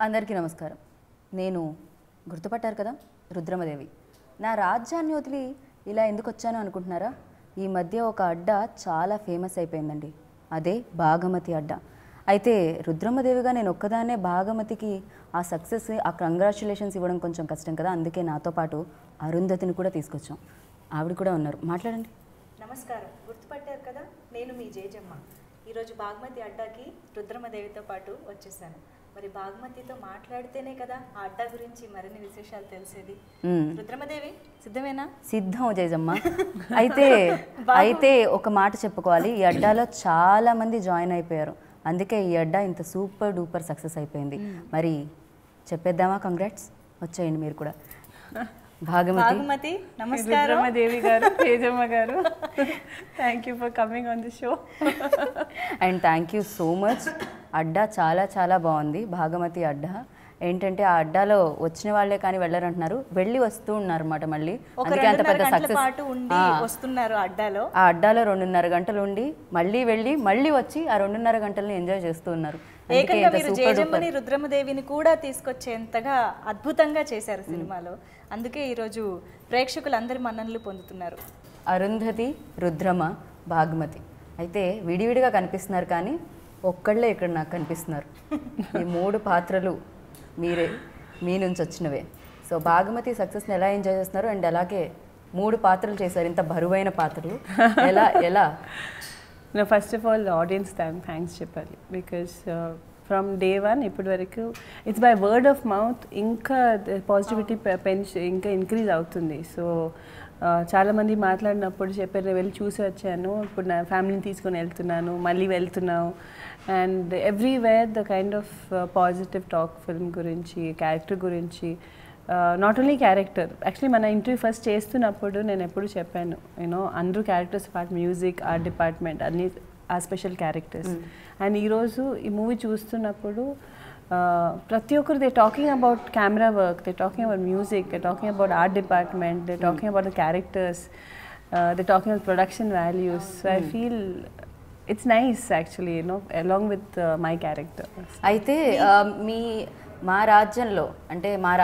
అందరికీ నమస్కారం. నేను గుర్తుపట్టారు కదా, రుద్రమదేవి. నా రాజ్యాన్ని వదిలి ఇలా ఎందుకు వచ్చాను అనుకుంటున్నారా? ఈ మధ్య ఒక అడ్డ చాలా ఫేమస్ అయిపోయిందండి. అదే భాగమతి అడ్డ. అయితే రుద్రమదేవిగా నేను ఒక్కదాన్నే భాగమతికి ఆ సక్సెస్, ఆ కంగ్రాచులేషన్స్ ఇవ్వడం కొంచెం కష్టం కదా. అందుకే నాతో పాటు అరుంధతిని కూడా తీసుకొచ్చాం. ఆవిడ కూడా ఉన్నారు, మాట్లాడండి. నమస్కారం. గుర్తుపట్టారు కదా, నేను మీ జేజమ్మ. ఈరోజు భాగమతి అడ్డాకి రుద్రమదేవితో పాటు వచ్చేసాను. మరి భాగమతితో మాట్లాడితేనే కదా ఆ అడ్డా గురించి మరిన్ని విశేషాలు తెలిసేది. రుద్రమదేవి సిద్ధమేనా? సిద్ధం జేజమ్మ. అయితే ఒక మాట చెప్పుకోవాలి, ఈ అడ్డాలో చాలా మంది జాయిన్ అయిపోయారు. అందుకే ఈ అడ్డా ఇంత సూపర్ డూపర్ సక్సెస్ అయిపోయింది. మరి చెప్పేద్దామా? కంగ్రాట్స్, వచ్చేయండి మీరు కూడా. భాగమతి నమస్కారం. Rudramadevi garu, Tejamma garu, thank you for coming on the show. And thank you so much. అడ్డా చాలా చాలా బాగుంది. భాగమతి అడ్డా ఏంటంటే ఆ అడ్డాలో వచ్చిన వాళ్ళే కానీ వెళ్ళరంటున్నారు, వెళ్ళి వస్తూ ఉన్నారు అన్నమాట. మళ్ళీ అందుకే అంత పెద్ద సక్సెస్. వస్తున్నారు అడ్డాలో. ఆ అడ్డాలో 2.5 గంటలు ఉండి మళ్ళీ వెళ్ళి మళ్ళీ వచ్చి ఆ 2.5 గంటలని ఎంజాయ్ చేస్తూ ఉన్నారు. ఏకంగా మీరు జేజమ్మని రుద్రమదేవిని కూడా తీసుకొచ్చేంతగా అద్భుతంగా చేశారు సినిమాలో. అందుకే ఈరోజు ప్రేక్షకులు అందరి మన్ననలు పొందుతున్నారు. అరుంధతి, రుద్రమ, భాగమతి అయితే విడివిడిగా కనిపిస్తున్నారు, కానీ ఒక్కళ్ళే ఇక్కడ నాకు కనిపిస్తున్నారు. ఈ 3 పాత్రలు మీరే, మీ నుంచి వచ్చినవే. సో భాగమతి సక్సెస్ని ఎలా ఎంజాయ్ చేస్తున్నారు? అండ్ అలాగే 3 పాత్రలు చేశారు, ఇంత బరువైన పాత్రలు. ఎలా first of all audience thanks చెప్పాలి. బికాస్ ఫ్రమ్ డే 1 ఇప్పటి వరకు it's by word of mouth ఇంకా పాజిటివిటీ ఇంకా ఇంక్రీజ్ అవుతుంది. సో చాలామంది మాట్లాడినప్పుడు చెప్పారు, నేను వెళ్ళి చూసి వచ్చాను, ఇప్పుడు నా ఫ్యామిలీని తీసుకొని వెళ్తున్నాను, మళ్ళీ వెళ్తున్నాను. And everywhere the kind of positive talk film గురించి, క్యారెక్టర్ గురించి. నాట్ ఓన్లీ క్యారెక్టర్, యాక్చువల్లీ మన ఇంటర్వ్యూ ఫస్ట్ చేస్తున్నప్పుడు నేను ఎప్పుడు చెప్పాను, యూనో అందరూ characters part, music, art department అన్ని ఆ స్పెషల్ క్యారెక్టర్స్. అండ్ ఈరోజు ఈ మూవీ చూస్తున్నప్పుడు ప్రతి ఒక్కరు they talking about camera work, they talking about music, they talking about art department, they talking about the characters, they talking about production values. So I feel it's nice actually, you know along with my character. అయితే మా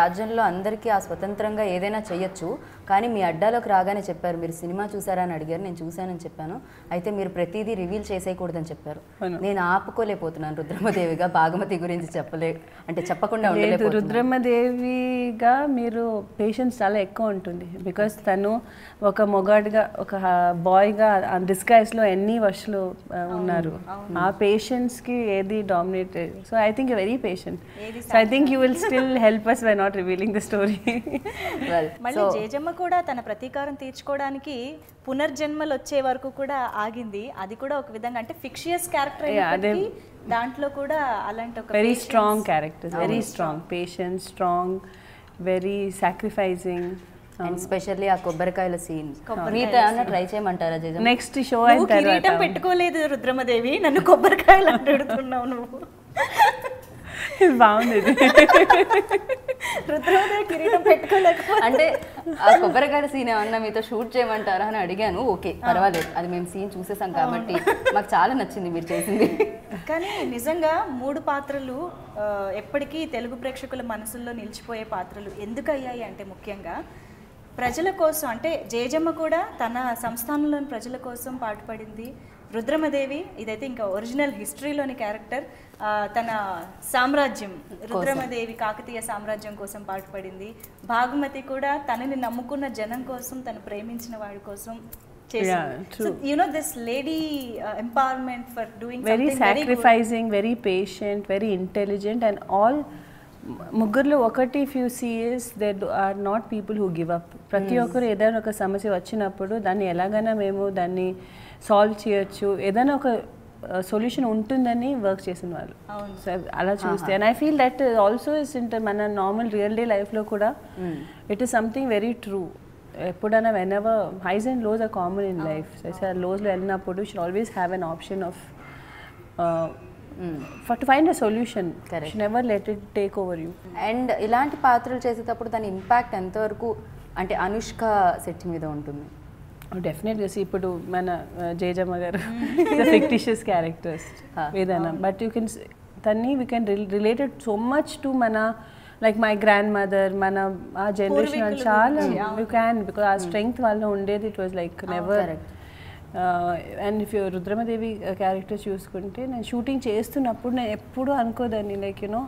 రాజ్యంలో అందరికీ ఆ స్వతంత్రంగా ఏదైనా చేయొచ్చు, కానీ మీ అడ్డాలోకి రాగానే చెప్పారు, మీరు సినిమా చూసారా అని అడిగారు. నేను చూశానని చెప్పాను. అయితే మీరు ప్రతిదీ రివీల్ చేసేయకూడదని చెప్పారు. నేను ఆపుకోలేకపోతున్నాను రుద్రమదేవిగా భాగమతి గురించి చెప్పకుండా ఉండలేదు. రుద్రమదేవిగా మీరు పేషెన్స్ చాలా ఎక్కువ ఉంటుంది. బికాస్ తను ఒక మొగాడిగా, ఒక బాయ్గా డిస్గైజ్లో ఎన్ని వర్షాలు ఉన్నారు. ఆ పేషెన్స్కి ఏది dominated. So I think you very patient. So I think you will still help us by not revealing the story. మళ్ళీ జేజమ్మ కూడా తన ప్రతీకారం తీర్చుకోవడానికి పునర్జన్మలు వచ్చే వరకు కూడా ఆగింది. అది కూడా ఒక విధంగా అంటే ఫిక్షియస్ క్యారెక్టర్ అయినప్పటికీ దాంట్లో కూడా అలాంటి ఒక very strong characters, very strong, patience, strong, very sacrificing. And specially ఆ కొబ్బరికాయల సీన్ మీతో ఏమన్నా ట్రై చేయమంటారా జేజమ్మ? నెక్స్ట్ షో అయిన తర్వాత పెట్టుకోలేదు రుద్రమదేవి, నన్ను కొబ్బరికాయలు అడుగుతున్నావు నువ్వు. బాగుంది. రుద్రమదేవి కిరీటం పెట్టుకోలేకపోతే అంటే ఆ కొబ్బరికాయ సీన్ ఏమన్నా మీతో షూట్ చేయమంటారా అని అడిగాను. ఓకే, పర్వాలేదు, అది మేము సీన్ చూసేసాం కాబట్టి మాకు చాలా నచ్చింది మీరు చేసింది. కానీ నిజంగా 3 పాత్రలు ఎప్పటికీ తెలుగు ప్రేక్షకుల మనసుల్లో నిలిచిపోయే పాత్రలు. ఎందుకు అయ్యాయి అంటే ముఖ్యంగా ప్రజల కోసం, అంటే జేజమ్మ కూడా తన సంస్థానంలోని ప్రజల కోసం పాటుపడింది. రుద్రమదేవి ఇదైతే ఇంకా ఒరిజినల్ హిస్టరీలోని క్యారెక్టర్. తన సామ్రాజ్యం, రుద్రమదేవి కాకతీయ సామ్రాజ్యం కోసం పాటుపడింది. భాగమతి కూడా తనని నమ్ముకున్న జనం కోసం, తను ప్రేమించిన వాడి కోసం చేసింది. So you know this lady empowerment for doing very sacrificing, very patient, very intelligent, and all ముగ్గురులో ఒకటి if you see is they are not people who give up. ప్రతి ఒక్కరు ఏదైనా ఒక సమస్య వచ్చినప్పుడు దాన్ని ఎలాగైనా మేము దాన్ని సాల్వ్ చేయొచ్చు, ఏదైనా ఒక సొల్యూషన్ ఉంటుందని వర్క్ చేసిన వాళ్ళు. సో అలా చూస్తే and I feel that also is మన నార్మల్ రియల్ డే లైఫ్లో కూడా it is something very true. ఎప్పుడైనా whenever highs and lows are common in life. So ఆ లోస్లో వెళ్ళినప్పుడు should always have an option of to find a solution. Correct. Never let it take over you. And ఇలాంటి పాత్రలు చేసేటప్పుడు దాని impact ఎంతవరకు అంటే అనుష్క సెట్ మీద ఉంటుంది? డెఫినెట్గా ఇప్పుడు మన జేజమ్మ గారు ఫిక్టిషియస్ క్యారెక్టర్స్ ఏదైనా, బట్ యూ కెన్ తన్ని we can related so much to మన లైక్ మై గ్రాండ్ మదర్ మన ఆ జనరేషన్ చాలా యూ క్యాన్ బికాస్ ఆ స్ట్రెంగ్త్ వాళ్ళలో ఉండేది. It was like never. And if Rudramadevi character చూసుకుంటే నేను షూటింగ్ చేస్తున్నప్పుడు నేను ఎప్పుడూ అనుకోదాన్ని లైక్ యూనో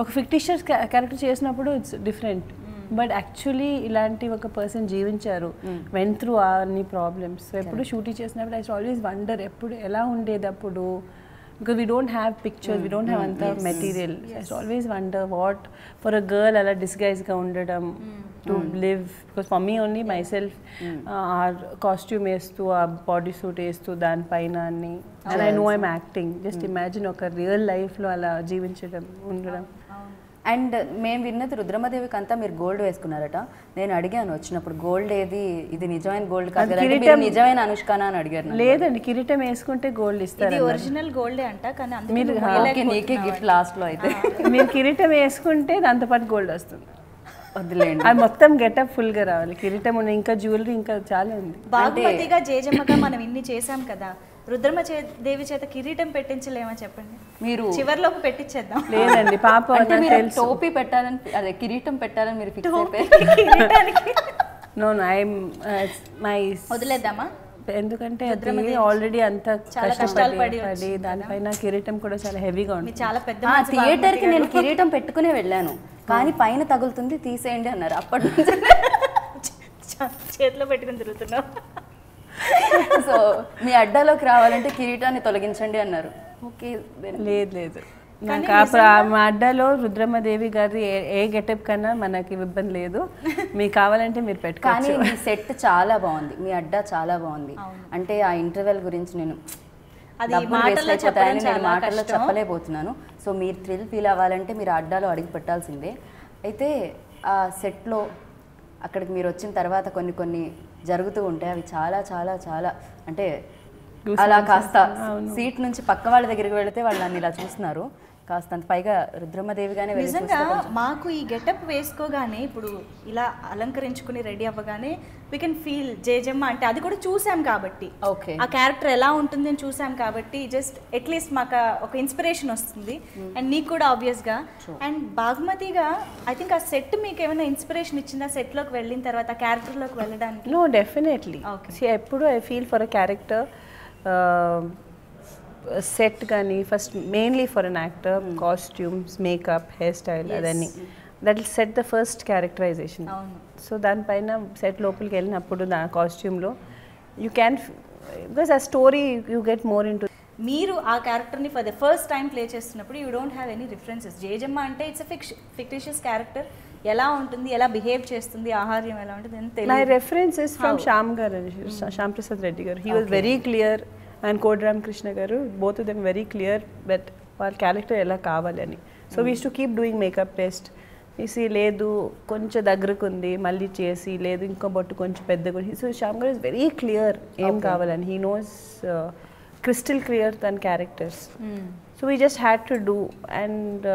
ఒక ఫిక్టిషియస్ క్యారెక్టర్ చేసినప్పుడు ఇట్స్ డిఫరెంట్, బట్ యాక్చువల్లీ ఇలాంటి ఒక పర్సన్ జీవించారు, వెంట్ త్రూ అన్ని ప్రాబ్లమ్స్. సో ఎప్పుడు షూటింగ్ చేసినప్పుడు ఐ ఆల్వేస్ వండర్ ఎప్పుడు ఎలా ఉండేది అప్పుడు, because we don't have pictures, we don't have anta material. I always wonder what for a girl ala disguise ga undadam to live, because for me only myself our costume estu a body suit estu dan paina anni, and I know I'm acting. Just imagine oka real life lo ala jeevinchadam undadam. And మేము విన్నది రుద్రమదేవికి అంతా మీరు gold వేసుకున్నారట. నేను అడిగాను వచ్చినప్పుడు gold ఏది, ఇది నిజమైన గోల్డ్ కాదు కదా, మీరు నిజమైన అనుష్కనా అని అడిగారు. లేదండి, కిరీటం వేసుకుంటే గోల్డ్ ఇస్తారు. ఇది ఒరిజినల్ గోల్డే అంట, కానీ మీరు నీకే గిఫ్ట్ లాస్ట్ లో అయితే మీరు కిరీటం వేసుకుంటే దాంతో పాటు గోల్డ్ వస్తుంది. వదిలేండి, అది మొత్తం గెటప్ ఫుల్ గా రావాలి. కిరీటం ఉన్న ఇంకా జ్యువెలరీ ఇంకా చాలా ఉంది. భాగమతిగా జేజమ్మగా మనం ఇన్ని చేసాం కదా, రుద్రమదేవి చేత కిరీటం పెట్టించలేమా చెప్పండి, మీరు చివర్లోకి పెట్టించేద్దాం. లేదండి పాప టోపీ పెట్టాలని అదే కిరీటం పెట్టాలని మీరు ఫిక్స్ అయిపోయారు. నో ఐఎమ్ మై వదిలేద్దామా, ఎందుకంటే అది ఆల్రెడీ అంత కష్టపడి దానిపైన కిరీటం కూడా చాలా హెవీగా ఉంది. చాలా పెద్ద థియేటర్ కి నేను కిరీటం పెట్టుకునే వెళ్ళాను, కానీ పైన తగులుతుంది తీసేయండి అన్నారు. అప్పటి నుంచి చేతిలో పెట్టుకుని తిరుగుతున్నావు. సో మీ అడ్డాలోకి రావాలంటే కిరీటాన్ని తొలగించండి అన్నారు. ఓకే, లేదు లేదు, నాకు మా అడ్డాలో రుద్రమదేవి గారి ఏ గెటప్ కన్నా మనకి ఇబ్బంది లేదు. మీకు కావాలంటే మీరు పెట్టుకోవచ్చు. కానీ మీ సెట్ చాలా బాగుంది, మీ అడ్డా చాలా బాగుంది. అంటే ఆ ఇంటర్వెల్ గురించి నేను మాటల్లో చెప్పలేకపోతున్నాను. సో మీరు థ్రిల్ ఫీల్ అవ్వాలంటే మీరు అడ్డాలో అడిగి పెట్టాల్సిందే. అయితే ఆ సెట్లో అక్కడికి మీరు వచ్చిన తర్వాత కొన్ని కొన్ని జరుగుతూ ఉంటాయి, అవి చాలా చాలా చాలా అంటే అలా కాస్త సీట్ నుంచి పక్క వాళ్ళ దగ్గరికి వెళితే వాళ్ళు నన్ను ఇలా చూస్తున్నారు, కాస్త పైగా రుద్రమదేవిగానే. నిజంగా మాకు ఈ గెటప్ వేసుకోగానే ఇప్పుడు ఇలా అలంకరించుకుని రెడీ అవ్వగానే వీ కెన్ ఫీల్ జేజమ్మ అంటే అది కూడా చూసాం కాబట్టి, ఓకే ఆ క్యారెక్టర్ ఎలా ఉంటుంది అని చూసాం కాబట్టి జస్ట్ అట్లీస్ట్ మాకు ఒక ఇన్స్పిరేషన్ వస్తుంది. అండ్ నీకు కూడా ఆబ్వియస్గా. అండ్ భాగమతిగా ఐ థింక్ ఆ సెట్ మీకు ఏమైనా ఇన్స్పిరేషన్ ఇచ్చిందా సెట్లోకి వెళ్ళిన తర్వాత ఆ క్యారెక్టర్లోకి వెళ్ళడానికి? No, definitely. ఎప్పుడు I feel for a character set కానీ first mainly for an actor costumes, makeup, hair style అదన్నీ that will set the first characterization. So దానిపైన సెట్ లోపలికి వెళ్ళినప్పుడు దా కాస్ట్యూమ్లో యూ క్యాన్ బికాస్ ఆ story you get more into. మీరు ఆ క్యారెక్టర్ని for the first time play చేస్తున్నప్పుడు you don't have any references. Jejamma అంటే ఇట్స్ అ ఫిక్టిషియస్ క్యారెక్టర్, ఎలా ఉంటుంది, ఎలా బిహేవ్ చేస్తుంది, ఆహార్యం ఎలా ఉంటుంది అని తెలియదు. My reference is from Shyam garu, Shyam Prasad Reddy garu. He was very clear, and Kodiram Krishna garu, both of them very clear but వాళ్ళ క్యారెక్టర్ ఎలా కావాలని. So we to keep doing makeup test. తీసి లేదు కొంచెం దగ్గరకు ఉంది మళ్ళీ చేసి, లేదు ఇంకో బొట్టు కొంచెం పెద్దగా. సో శ్యామ్ గారు ఇస్ వెరీ క్లియర్ ఏం కావాలని. He knows crystal clear than characters. So we just had to do, and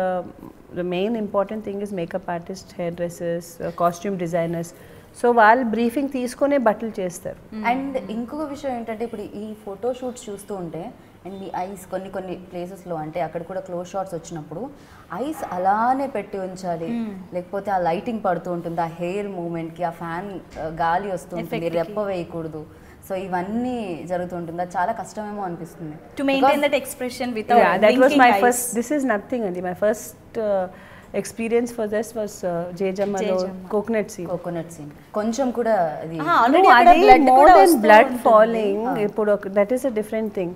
the main important thing is makeup artists, hairdressers, costume designers. So వాళ్ళు బ్రీఫింగ్ తీసుకునే బట్టలు చేస్తారు. అండ్ ఇంకొక విషయం ఏంటంటే ఇప్పుడు ఈ ఫోటో షూట్స్ చూస్తూ ఉంటే అండ్ మీ ఐస్ కొన్ని ప్లేసెస్లో అంటే అక్కడ కూడా క్లోజ్ షాట్స్ వచ్చినప్పుడు ఐస్ అలానే పెట్టి ఉంచాలి, లేకపోతే ఆ లైటింగ్ పడుతూ ఉంటుంది, ఆ హెయిర్ మూమెంట్కి ఆ ఫ్యాన్ గాలి వస్తుంది, రెప్ప వేయకూడదు. సో ఇవన్నీ జరుగుతుంటుంది, అది చాలా కష్టమేమో అనిపిస్తుంది. To maintain that expression without that was my first, this is nothing అండి. My first experience for this was Jejamalo coconut scene. కొంచెం కూడా అది more than blood falling. ఇప్పుడు that is a different thing.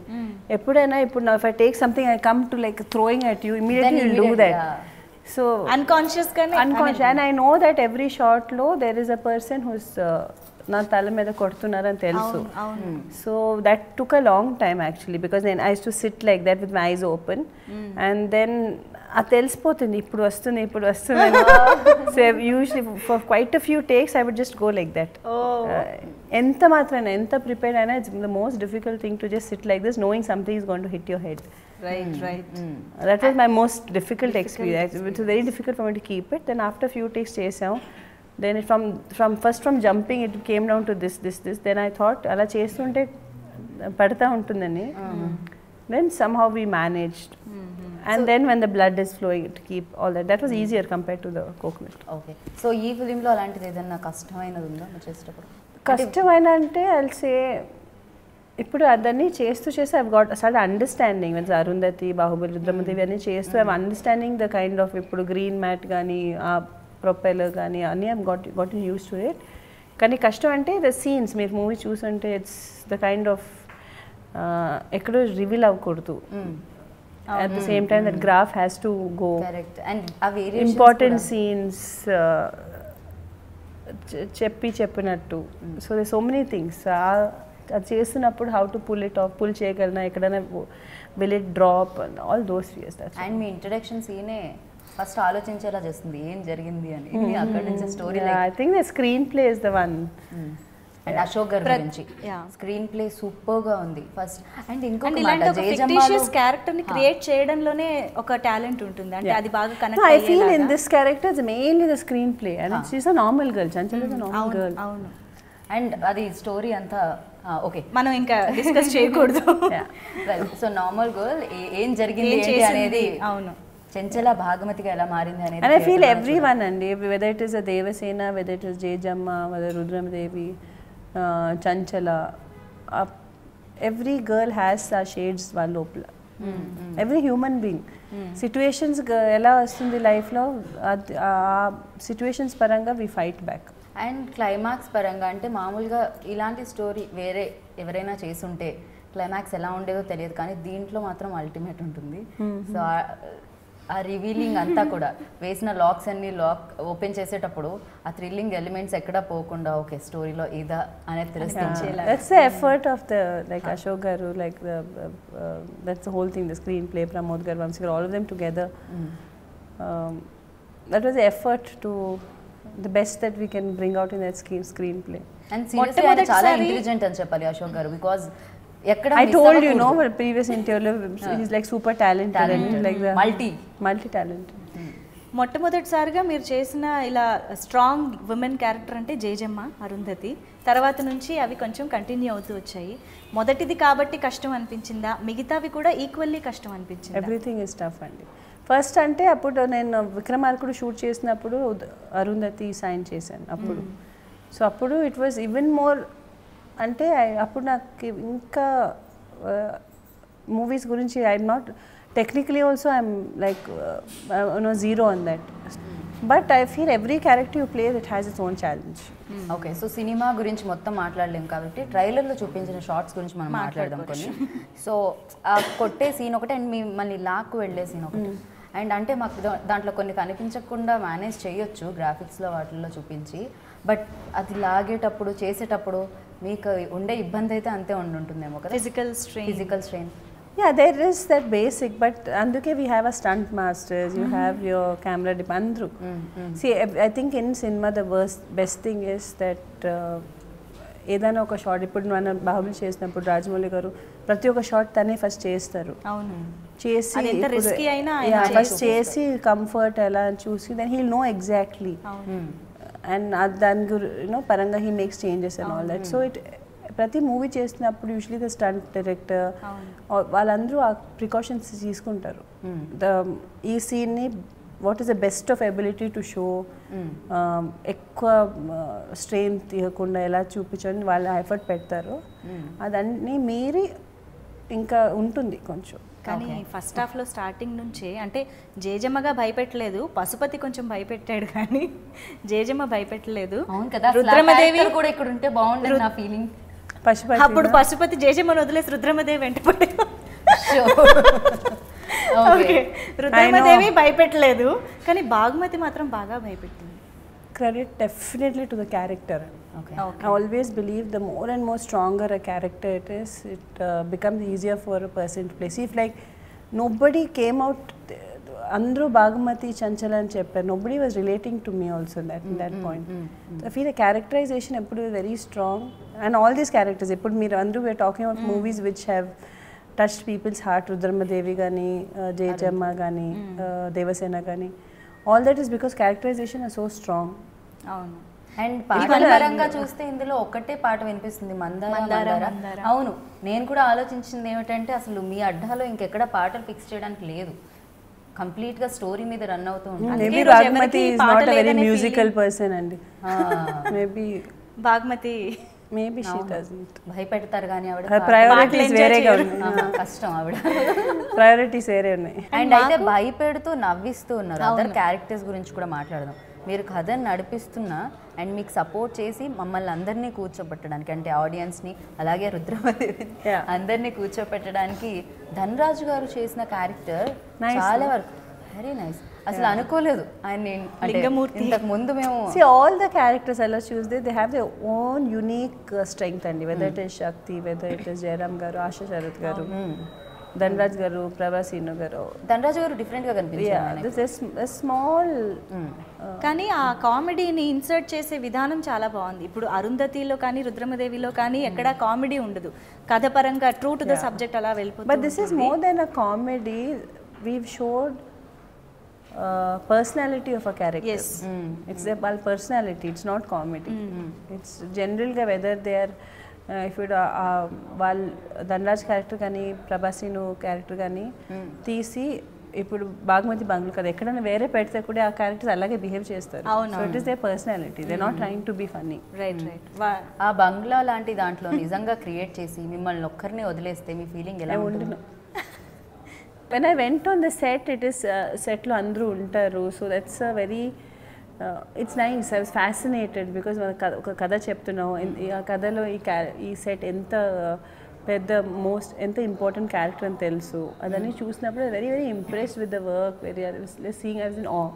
ఎప్పుడైనా ఇప్పుడు now if I take something I come to like throwing at you, immediately you do that. So unconscious and I know that every shot lo there is a person who's నా తల మీద కొడుతున్నారని తెలుసు. So that took a long time actually because నేను I to sit like that with my eyes open and then అది తెలిసిపోతుంది ఇప్పుడు వస్తుంది. So usually for quite a few takes I would just go like that. ఎంత మాత్రమే ఎంత prepared అయినా it's the most difficult thing to just sit like this knowing something is going to hit your head. Right. That was my most difficult experience. It was very difficult for me to keep it. Then after few takes chesam, then from jumping it came down to this. Then I thought ala chestunte padta untundani. then somehow we managed. And then when the blood is flowing to keep all that, that was easier compared to the coconut. Okay. So ఈ ఫిలింలో అలాంటిది ఏదన్నా కష్టమైనది ఉందా మీరు చేసేటప్పుడు? కష్టమైన అంటే I'll say ఇప్పుడు అదన్నీ చేస్తూ I've got started understanding when Arundhati, Bahubali, Rudramadevi అన్నీ చేస్తూ I'm understanding the kind of ఇప్పుడు గ్రీన్ మ్యాట్ కానీ ఆ ప్రొపెల్లర్ కానీ అన్నీ I've gotten used to it. కానీ కష్టం అంటే ద సీన్స్ మీరు మూవీ చూస్తుంటే ఇట్స్ ద కైండ్ ఆఫ్ ఎక్కడో రివీల్ అవ్వకూడదు. At the same time that graph has to go. Correct. And a variations important scenes చెప్పినట్టు. So there's so many things. అది చేస్తున్నప్పుడు how to pull it off, pull చేయగలనా, ఎక్కడైనా will it drop, and all those fears. And మీ introduction సీనే first ఆలోచించేలా చేస్తుంది ఏం జరిగింది అని. అక్కడ నుంచి story I think the screenplay is the one. And Ashok గారి గురించి స్క్రీన్ ప్లే సూపర్ గా ఉంది ఫస్ట్. అండ్ ఇంకొక ఇలాంటి ఒక ఫిక్టిషియస్ క్యారెక్టర్ ని క్రియేట్ చేయడంలోనే ఒక టాలెంట్ ఉంటుంది. అంటే అది బాగా connect I feel in this character is mainly the screenplay and she's a normal girl. Chanchal is a normal girl. అవును. అండ్ అది స్టోరీ అంతా ఓకే మనం ఇంకా డిస్కస్ చేయకూడదు. సో నార్మల్ గర్ల్ ఏం జరిగింది ఏంటి అనేది. అవును. చెంచల భాగమతిగా ఎలా మారింది అనేది. And I feel everyone and whether it is a Devasena, whether it is Jejamma, whether Rudramadevi, Chanchala, every girl has shades వాళ్ళ లోపల. Every human being. Situations ఎలా వస్తుంది లైఫ్లో ఆ సిచ్యువేషన్స్ పరంగా we fight back. And climax పరంగా అంటే మామూలుగా ఇలాంటి స్టోరీ వేరే ఎవరైనా చేసుంటే క్లైమాక్స్ ఎలా ఉండేదో తెలియదు, కానీ దీంట్లో మాత్రం అల్టిమేట్ ఉంటుంది. సో ఆ రివీలింగ్ అంతా కూడా వేసిన లాక్స్ అన్ని ఓపెన్ చేసేటప్పుడు ఆ థ్రిల్లింగ్ ఎలిమెంట్స్ ఎక్కడ పోకుండా ఓకే స్టోరీలో ఇదా అనేది తెలుస్తుంది. That's the effort of the like Ashok garu, like that's the whole thing, the screenplay, Pramod garu, Vamsi garu, all of them together. That was the effort to the best that we can bring out in that screenplay. And seriously ఆయన చాలా intelligent అని చెప్పాలి Ashok garu, because I told you no previous interview he's like super talented and like the multi talented. మొట్టమొదటిసారిగా మీరు చేసిన ఇలా strong women character అంటే జేజమ్మ, అరుంధతి. తర్వాత నుంచి అవి కొంచెం కంటిన్యూ అవుతూ వచ్చాయి. మొదటిది కాబట్టి కష్టం అనిపించిందా, మిగతావి కూడా ఈక్వల్లీ కష్టం అనిపించిందా? ఎవ్రీథింగ్ ఇస్ టఫ్ అండి. ఫస్ట్ అంటే అప్పుడు నేను విక్రమార్కుడు షూట్ చేసినప్పుడు అరుంధతి సైన్ చేశాను అప్పుడు. సో అప్పుడు ఇట్ వాజ్ ఈవెన్ మోర్ అంటే అప్పుడు నాకు ఇంకా మూవీస్ గురించి I'm not technically also I'm like zero on that. But I feel every character you play that has its own challenge. Okay, so cinema గురించి మొత్తం మాట్లాడలేము కాబట్టి ట్రైలర్లో చూపించిన షార్ట్స్ గురించి మనం మాట్లాడదాం కొన్ని. సో ఆ కొట్టే సీన్ ఒకటి అండ్ మిమ్మల్ని లాక్కు వెళ్ళే సీన్ ఒకటి. అండ్ అంటే మాకు దాంట్లో కొన్ని కనిపించకుండా మేనేజ్ చేయొచ్చు గ్రాఫిక్స్లో వాటిల్లో చూపించి, బట్ అది లాగేటప్పుడు చేసేటప్పుడు మీకు ఉండే ఇబ్బంది అయితే అంతే ఉంటుందేమో కదా, physical strain. Yeah, there is that basic, but anduke we have a stunt masters, you have your camera andru. See, I think in cinema the best thing is that ఏదైనా ఒక షాట్ ఇప్పుడు మన బాహుబలి చేసినప్పుడు రాజమౌళి గారు ప్రతి ఒక్క షాట్ తనే first చేస్తారు. అవును, చేసి ఫస్ట్ చేసి కంఫర్ట్ ఎలా చూసి then he'll know exactly and దాని గురి పరంగా he makes changes and all that. So it ప్రతి మూవీ చేసినప్పుడు యూజువలీ ద స్టంట్ డైరెక్టర్ వాళ్ళందరూ ఆ ప్రికాషన్స్ తీసుకుంటారు. ఈ సీన్ని what is the best of ability to show, ఎక్కువ స్ట్రెయిన్ తీయకుండా ఎలా చూపించని వాళ్ళు ఎఫర్ట్ పెడతారు. అదన్నీ మీరి ఇంకా ఉంటుంది కొంచెం. కానీ ఫస్ట్ హాఫ్లో స్టార్టింగ్ నుంచే అంటే జేజమ్మగా భయపెట్టలేదు, పశుపతి కొంచెం భయపెట్టాడు కానీ జేజమ్మ భయపెట్టలేదు. రుద్రమదేవి కూడా ఇక్కడ ఉంటే బాగుండేది నా ఫీలింగ్. అప్పుడు పశుపతి జేజమ్మను వదిలేసి రుద్రమదేవి వెంటపడి రుద్రమదేవి భయపెట్టలేదు కానీ భాగమతి మాత్రం బాగా భయపెట్టింది. Credit definitely to the character. Okay. I always believe the more and more stronger a character it is, it becomes easier for a person to play. See, if like nobody came out, andru Bhaagamathie, Chanchala and chepparu, nobody was relating to me also in that point. So I feel the characterization eppudu is very strong, and all these characters eppudu meer andru we are talking about movies which have touched people's heart. Rudramadevi gani, Jejamma gani, Devasena gani, all that is because characterization is so strong. అవును, and పాటల పరంగా చూస్తే ఇందులో ఒకటే పాట వినిపిస్తుంది, మందార. అవును, నేను కూడా ఆలోచించింది ఏమిటంటే అసలు మీ అడ్డాలో ఇంకెక్కడ పాటలు ఫిక్స్ చేయడానికి లేదు, కంప్లీట్ గా స్టోరీ మీద రన్ అవుతూ ఉంటుంది. Maybe Bhagamathi is not a very musical person అండి. Maybe Bhagamathi maybe she doesn't. భయపెడతారు కానీ ఆవిడ ప్రయారిటీస్ వేరేగా ఉన్నాయి, కష్టం ఆవిడ ప్రయారిటీస్ వేరే ఉన్నాయి. అండ్ అయితే భయపెడుతూ నవ్విస్తూ ఉన్నారు. అదర్ క్యారెక్టర్స్ గురించి కూడా మాట్లాడదాం. మీరు కథను నడిపిస్తున్నా అండ్ మీకు సపోర్ట్ చేసి మమ్మల్ని అందరినీ కూర్చోబెట్టడానికి, అంటే ఆడియన్స్ని అలాగే రుద్రమదేవిని అందరినీ కూర్చోబెట్టడానికి ధనరాజు గారు చేసిన క్యారెక్టర్ చాలా వరకు వెరీ నైస్. అసలు అనుకోలేదు ఆయన ఇంతకు ముందు మేము ఆల్ ద క్యారెక్టర్స్ అలా చూస్తే they have their own unique strength అండి. Whether it is Shakti, whether it is Jayaram garu, Asha Sarath గారు, ధనరాజ్ గారు, ప్రభాసీను గారు. ధనరాజ్ గారు డిఫరెంట్ గా కనిపించారు, స్మాల్. కానీ ఆ కామెడీని ఇన్సర్ట్ చేసే విధానం చాలా బాగుంది. ఇప్పుడు అరుంధతిలో కానీ రుద్రమదేవిలో కానీ ఎక్కడ కామెడీ ఉండదు, కథ పరంగా ట్రూ టు ద సబ్జెక్ట్ అలా వెళ్ళిపోతుంది. But this is more than a comedy. We've showed personality of a character. Yes. It's their personality, it's not comedy. It's general ga whether they are if it wal Dhanraj character కానీ ప్రభాసీను character కానీ తీసి ఇప్పుడు బాగమతి బంగ్లా కదా ఎక్కడైనా వేరే పెడితే కూడా ఆ క్యారెక్టర్స్ అలాగే బిహేవ్ చేస్తారు. So it is their personality, they not trying to be funny. Right. ఆ బంగ్లా లాంటి దాంట్లో నిజంగా క్రియేట్ చేసి మిమ్మల్ని ఒక్కరిని వదిలేస్తే మీ ఫీలింగ్ ఎలా ఉంటుంది? When I went on the set, it is set lo andru untaru, so that's a very it's nice. I was fascinated because oka kada cheptunnavu aa kadalo ee set enta pedda most enta important character ani telusu adani chusinapudu very very impressed with the work, very I was seeing, I was in awe.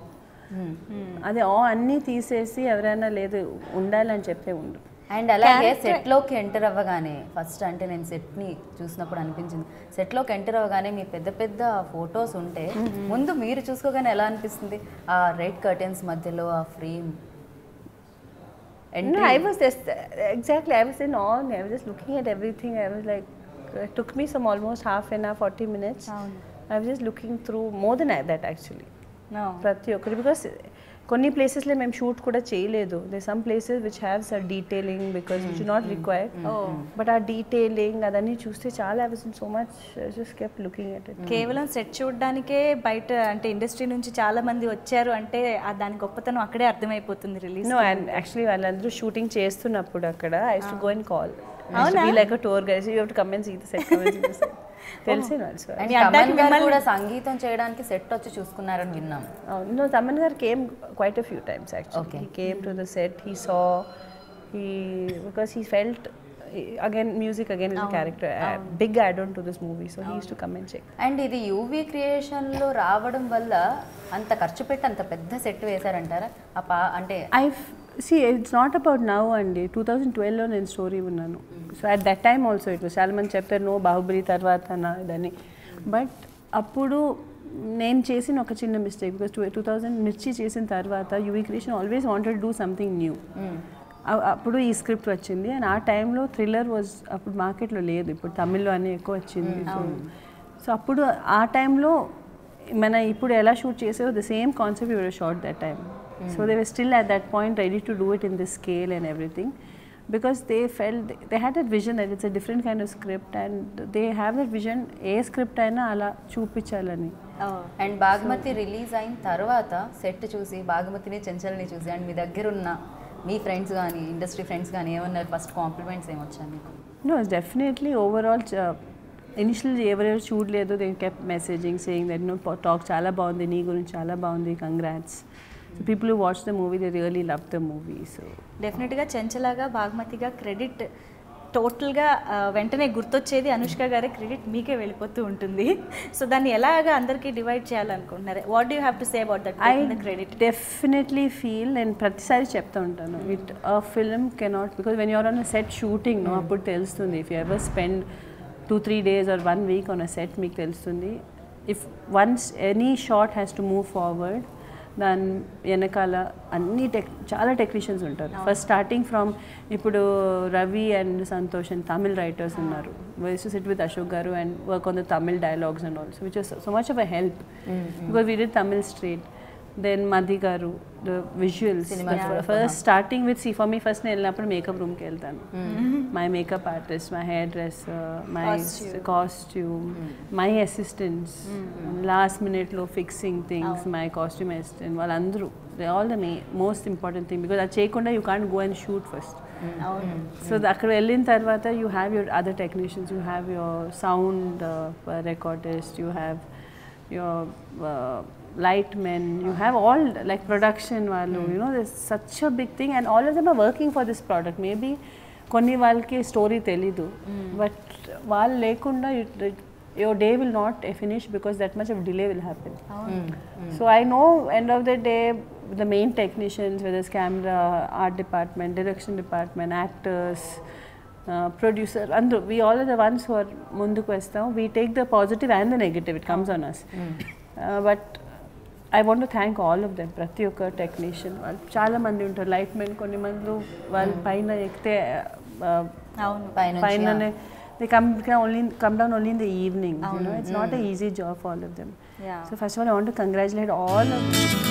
ade awe anni తీసేసి ఎవరైనా లేదు ఉండాలని చెప్తే ఉండు. And అలాగే సెట్లోకి enter అవ్వగానే first అంటే నేను సెట్ని చూసినప్పుడు అనిపించింది, సెట్లోకి ఎంటర్ అవ్వగానే మీ పెద్ద పెద్ద ఫొటోస్ ఉంటే ముందు మీరు చూసుకోగానే ఎలా అనిపిస్తుంది ఆ రెడ్ కర్టెన్స్ మధ్యలో ఆ frame? I was just exactly, I was in awe. I was just looking at everything. I was like, it took me some almost half an hour, 40 minutes. I was just looking through more than that actually. No. ప్రతి ఒక్కటి because కొన్ని ప్లేసెస్లో మేము shoot కూడా చేయలేదు. They some places which have sir detailing because which not required, but ఆ detailing అదన్నీ చూస్తే చాలా I was in so much just kept looking at it. కేవలం సెట్ చూడడానికే బయట అంటే ఇండస్ట్రీ నుంచి చాలా మంది వచ్చారు అంటే దాని గొప్పతనం అక్కడే అర్థమైపోతుంది రిలీజ్. నో, అండ్ యాక్చువల్లీ వాళ్ళందరూ షూటింగ్ చేస్తున్నప్పుడు అక్కడ I use to go and call like a tour guide, you have to come and see the set, come and see the set. కూడా సంగీతం చేయడానికి సెట్ వచ్చి చూసుకున్నారని విన్నాం. No, Taman gar came quite a few times actually. Okay. He came to the set, he saw, because he felt again music again is a character, a big add-on to this movie, so he used to come and check. And ఇది UV creation లో రావడం వల్ల అంత ఖర్చు పెట్టి అంత పెద్ద set వేశారంటారా? అంటే See, it's not about now అండి. 2012లో నేను స్టోరీ ఉన్నాను. So at that time also it was చాలా మంది చెప్తారు నో బాహుబలి తర్వాత నా ఇదని, బట్ అప్పుడు నేను చేసిన ఒక చిన్న మిస్టేక్ బికాస్ 2000 మిర్చి చేసిన తర్వాత UV creation always wanted do something new. అప్పుడు ఈ స్క్రిప్ట్ వచ్చింది అండ్ ఆ టైంలో థ్రిల్లర్ వాజ్ అప్పుడు మార్కెట్లో లేదు, ఇప్పుడు తమిళ్లో అని ఎక్కువ వచ్చింది. సో అప్పుడు ఆ టైంలో మన ఇప్పుడు ఎలా షూట్ చేసేవో the same concept you shot that time. So they were still at that point ready to do it in this scale and everything because they felt they had that vision that it's a different kind of script and they have that vision a script అయినా అలా చూపించాలని. And Bagmati release అయిన తర్వాత set చూసి బాగమతిని చెంచల్ని చూసి and మీ దగ్గర ఉన్న మీ friends కానీ ఇండస్ట్రీ ఫ్రెండ్స్ కానీ ఏమన్నారు? ఫస్ట్ కాంప్లిమెంట్స్ ఏమొచ్చాయి మీకు? No, definitely overall ఇనిషియల్ ఎవరెవరు చూడలేదు they kept messaging saying that no talk చాలా బాగుంది, నీ గురించి చాలా బాగుంది, congrats. So people who watch the movie, they really love the movie. So డెఫినెట్గా చెంచలాగా బాగమతిగా క్రెడిట్ టోటల్గా వెంటనే గుర్తొచ్చేది అనుష్క గారి క్రెడిట్ మీకే వెళ్ళిపోతూ ఉంటుంది. సో దాన్ని ఎలాగా అందరికీ డివైడ్ చేయాలనుకుంటున్నారు? What do you have to say about that credit? Definitely feel నేను ప్రతిసారి చెప్తూ ఉంటాను it film cannot because when you are on a set shooting no అప్పుడు తెలుస్తుంది. If you ever spend 2-3 days or 1 week on a set మీకు తెలుస్తుంది. If once any shot has to move forward దాని వెనకాల అన్ని చాలా టెక్నీషియన్స్ ఉంటారు. ఫస్ట్ స్టార్టింగ్ ఫ్రమ్ ఇప్పుడు Ravi and Santosh and Tamil writers ఉన్నారు. Uses to sit with Ashok garu and work on the Tamil dialogues and also which was so much of a help because we did Tamil straight. Then Madhi garu the visuals first starting with see for me first నేను వెళ్ళినప్పుడు makeup రూమ్కి వెళ్తాను. My makeup artist, my hairdresser, my costume, my assistants, last మినిట్లో fixing things, my costume assistant, వాళ్ళందరూ all the most important thing because అది చేయకుండా you can't go and shoot first. So అక్కడ వెళ్ళిన తర్వాత you have your other technicians, you have your sound recordist, you have your light men, you have all like production value, you know, there's such a big thing and all of them are working for this product. Maybe konni valki story telidu, but vaal lekunda your day will not finish because that much of delay will happen. So I know end of the day the main technicians, whether it's camera, art department, direction department, actors, producer, and we all are the ones who are munduku vestam. We take the positive and the negative, it comes on us. But I want to thank all of them, ప్రతి ఒక్క technician. వాళ్ళు చాలా మంది ఉంటారు, light men కొన్ని మంది వాళ్ళు పైన ఎక్కితే పైననే they come down only in the evening, you know, it's not an easy job for all of them. So first of all I want to congratulate all of them.